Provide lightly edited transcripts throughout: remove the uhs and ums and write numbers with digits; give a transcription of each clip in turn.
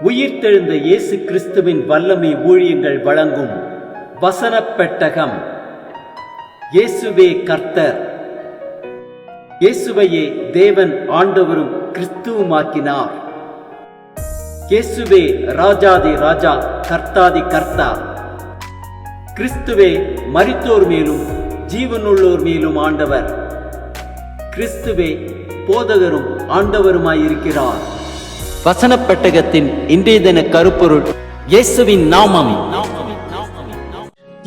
உயிர்த்தெழுந்த இயேசு கிறிஸ்துவின் வல்லமை ஊழியங்கள் வழங்கும் வசனப் பெட்டகம். இயேசுவே கர்த்தர். இயேசுவையே தேவன் ஆண்டவரும் கிறிஸ்துவுமாக்கினார். இயேசுவே ராஜாதி ராஜா, கர்த்தாதி கர்த்தா. கிறிஸ்துவே மரித்தோர் மேலும் ஜீவனுள்ளோர் மேலும் ஆண்டவர். கிறிஸ்துவே போதகரும் ஆண்டவருமாயிருக்கிறார். வசனப் பெட்டகத்தின் இன்றைய தின கருப்பொருள்: இயேசுவின் நாமம்.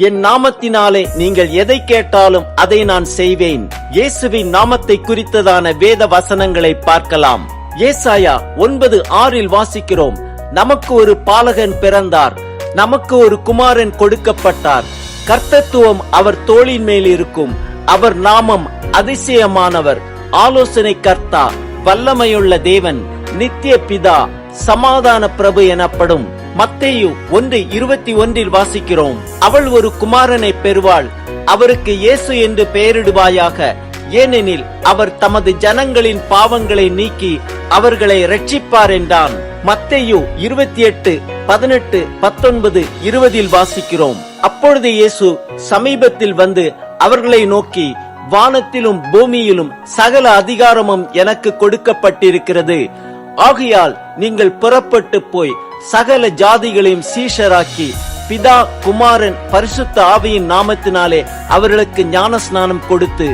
என் நாமத்தினாலே நீங்கள் எதை கேட்டாலும் அதை நான் செய்வேன். இயேசுவின் நாமத்தை குறித்ததான வேத வசனங்களை பார்க்கலாம். ஏசாயா 9:6 வாசிக்கிறோம்: நமக்கு ஒரு பாலகன் பிறந்தார், நமக்கு ஒரு குமாரன் கொடுக்கப்பட்டார், கர்த்தத்துவம் அவர் தோளின் மேல் இருக்கும். அவர் நாமம் அதிசயமானவர், ஆலோசனை கர்த்தா, வல்லமையுள்ள தேவன், நித்திய பிதா, சமாதான பிரபு எனப்படும். மத்தேயு 1:21 வாசிக்கிறோம்: அவள் ஒரு குமாரனை பெறுவாள், அவருக்கு இயேசு என்று பெயரிடுவாயாக, ஏனெனில் அவர் தமது ஜனங்களின் பாவங்களை நீக்கி அவர்களை இரட்சிப்பார் என்றான். மத்தேயு 28:18, 19, 20 வாசிக்கிறோம்: அப்பொழுது இயேசு சமீபத்தில் வந்து அவர்களை நோக்கி, வானத்திலும் பூமியிலும் சகல அதிகாரமும் எனக்கு கொடுக்கப்பட்டிருக்கிறது. ஆகையால் நீங்கள் புறப்பட்டு போய் சகல ஜாதிகளையும் சீஷராக்கி, பிதா, குமாரன், பரிசுத்த ஆவியின் நாமத்தினாலே அவர்களுக்கு ஞானஸ்நானம் கொடுத்து,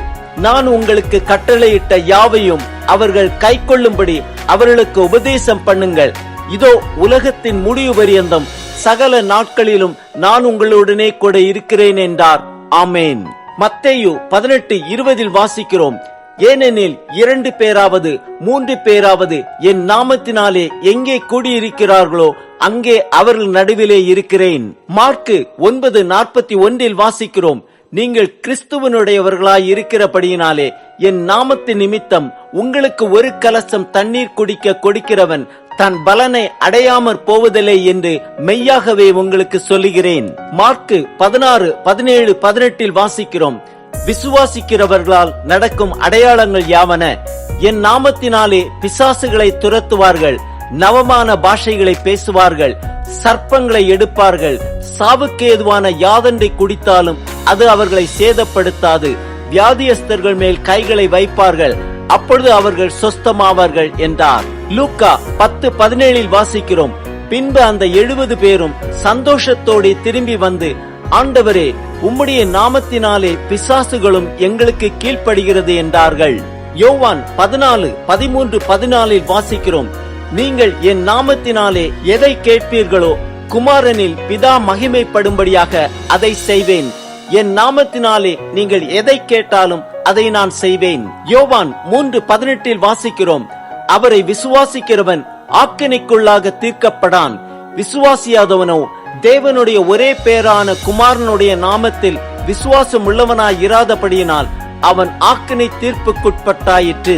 நான் உங்களுக்கு கட்டளையிட்ட யாவையும் அவர்கள் கைக்கொள்ளும்படி அவர்களுக்கு உபதேசம் பண்ணுங்கள். இதோ உலகத்தின் முடிவு பரியந்தம் சகல நாட்களிலும் நான் உங்களுடனே கூட இருக்கிறேன் என்றார். ஆமேன். மத்தேயு 18:20 வாசிக்கிறோம்: ஏனெனில் 2 பேராவது 3 பேராவது என் நாமத்தினாலே எங்கே கூடியிருக்கிறார்களோ அங்கே அவர்கள் நடுவிலே இருக்கிறேன். மார்க்கு 9:41 வாசிக்கிறோம்: நீங்கள் கிறிஸ்துவனுடையவர்களாய் இருக்கிறபடியினாலே என் நாமத்தின் நிமித்தம் உங்களுக்கு ஒரு கலசம் தண்ணீர் குடிக்க கொடுக்கிறவன் தன் பலனை அடையாமற் போவதில்லை என்று மெய்யாகவே உங்களுக்கு சொல்லுகிறேன். மார்க்கு 16:17, 18 வாசிக்கிறோம்: விசுவாசிக்கிறவர்களால் நடக்கும் அடையாளங்கள் யாவன? என் நாமத்தினாலே பிசாசுகளை துரத்துவார்கள், நவமான பாஷைகளை பேசுவார்கள், சர்ப்பங்களை எடுப்பார்கள், சாவுக்கு ஏதுவான யாதொன்றை குடித்தாலும் அது அவர்களை சேதப்படுத்தாது, வியாதியஸ்தர்கள் மேல் கைகளை வைப்பார்கள், அப்பொழுது அவர்கள் சொஸ்தமாவார்கள் என்றார். லூக்கா 10:17 வாசிக்கிறோம்: பின்பு அந்த 70 பேரும் சந்தோஷத்தோடு திரும்பி வந்து, ஆண்டவரே, உம்முடைய நாமத்தினாலே பிசாசுகளும் எங்களுக்கு கீழ்ப்படுகிறது என்றார்கள். யோவான் 14:13, 14 வாசிக்கிறோம்: நீங்கள் என் நாமத்தினாலே எதை கேட்பீர்களோ குமாரனில் பிதா மகிமைப்படும்படியாக அதை செய்வேன். என் நாமத்தினாலே நீங்கள் எதை கேட்டாலும் அதை நான் செய்வேன். யோவான் 3:18 வாசிக்கிறோம்: அவரை விசுவாசிக்கிறவன் ஆக்கினைக்குள்ளாக தீர்க்கப்படான், விசுவாசியாதவனோ தேவனுடைய ஒரே பேரான குமாரனுடைய நாமத்தில் விசுவாசம் உள்ளவனாய் இராதபடியினால் அவன் ஆக்கினை தீர்ப்புக்குட்பட்டாயிற்று.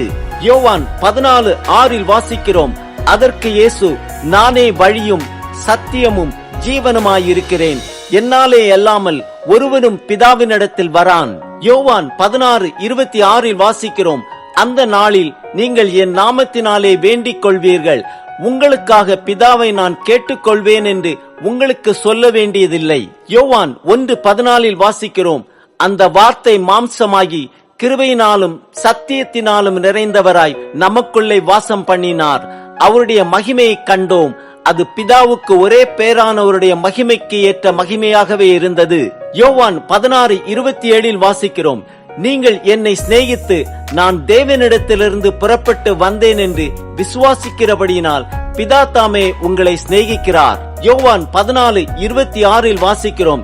யோவான் 14:6 வாசிக்கிறோம்: அதற்கு இயேசு, நானே வழியும் சத்தியமும் ஜீவனுமாயிருக்கிறேன், என்னாலே அல்லாமல் ஒருவனும் பிதாவினிடத்தில் வரான். யோவான் 16:26 வாசிக்கிறோம்: அந்த நாளில் நீங்கள் என் நாமத்தினாலே வேண்டிக் கொள்வீர்கள், உங்களுக்காக பிதாவை நான் கேட்டுக்கொள்வேன் என்று உங்களுக்கு சொல்ல வேண்டியதில்லை. யோவான் 1:14 வாசிக்கிறோம்: அந்த வார்த்தை மாம்சமாகி கிருபையினாலும் சத்தியத்தினாலும் நிறைந்தவராய் நமக்குள்ளே வாசம் பண்ணினார், அவருடைய மகிமையை கண்டோம், அது பிதாவுக்கு ஒரே பேரானவருடைய மகிமைக்கு ஏற்ற மகிமையாகவே இருந்தது. யோவான் 16:27 வாசிக்கிறோம்: நீங்கள் என்னை சிநேகித்து நான் தேவனிடத்திலிருந்து புறப்பட்டு வந்தேன் என்று விசுவாசிக்கிறபடியினால் பிதா தாமே உங்களை சிநேகிக்கிறார். யோவான் 14:26 வாசிக்கிறோம்: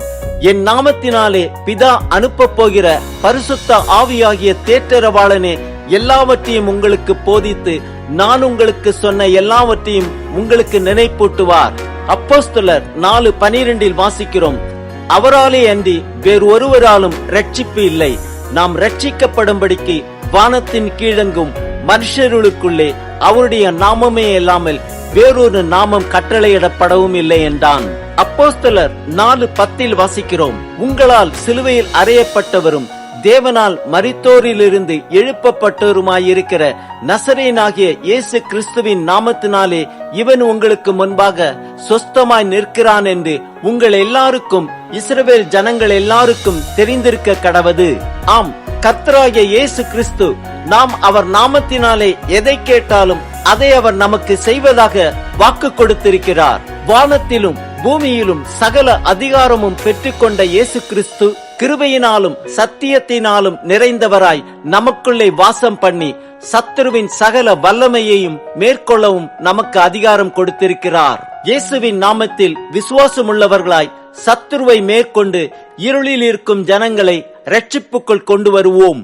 என் நாமத்தினாலே பிதா அனுப்ப போகிற பரிசுத்த ஆவியாகிய தேற்றரவாளனே எல்லாவற்றையும் உங்களுக்கு போதித்து நான் உங்களுக்கு சொன்ன எல்லாவற்றையும் உங்களுக்கு நினைப்பூட்டுவார். அப்போஸ்தலர் 4:12 வாசிக்கிறோம்: அவராலே அன்றி வேறு ஒருவராலும் ரட்சிப்பு இல்லை, நாம் ரட்சிக்கப்படும்படிக்கு வானத்தின் கீழெங்கும் மனுஷர்களுக்குள்ளே அவருடைய நாமமே இல்லாமல் வேறொரு நாமம் கட்டளையிடப்படவும் இல்லை என்றான். அப்போஸ்தலர் 4:10 வாசிக்கிறோம்: உங்களால் சிலுவையில் அறையப்பட்டவரும் தேவனால் மரித்தோரிலிருந்து எழுப்பப்பட்டோருமாயிருக்கிற நசரேயனாகிய இயேசு கிறிஸ்துவின் நாமத்தினாலே இவன் உங்களுக்கு முன்பாக சொஸ்தமாய் நிற்கிறான் என்று உங்கள் எல்லாருக்கும் இஸ்ரவேல் ஜனங்கள் எல்லாருக்கும் தெரிந்திருக்க கடவது. ஆம், கர்த்தராகிய இயேசு கிறிஸ்து நாம் அவர் நாமத்தினாலே எதை கேட்டாலும் அதை அவர் நமக்கு செய்வதாக வாக்கு கொடுத்திருக்கிறார். வானத்திலும் பூமியிலும் சகல அதிகாரமும் பெற்றுக்கொண்ட இயேசு கிறிஸ்து கிருபையினாலும் சத்தியத்தினாலும் நிறைந்தவராய் நமக்குள்ளே வாசம் பண்ணி சத்துருவின் சகல வல்லமையையும் மேற்கொள்ளவும் நமக்கு அதிகாரம் கொடுத்திருக்கிறார். இயேசுவின் நாமத்தில் விசுவாசமுள்ளவர்களாய் சத்துருவை மேற்கொண்டு இருளில் இருக்கும் ஜனங்களை இரட்சிப்புக்குள் கொண்டு வருவோம்.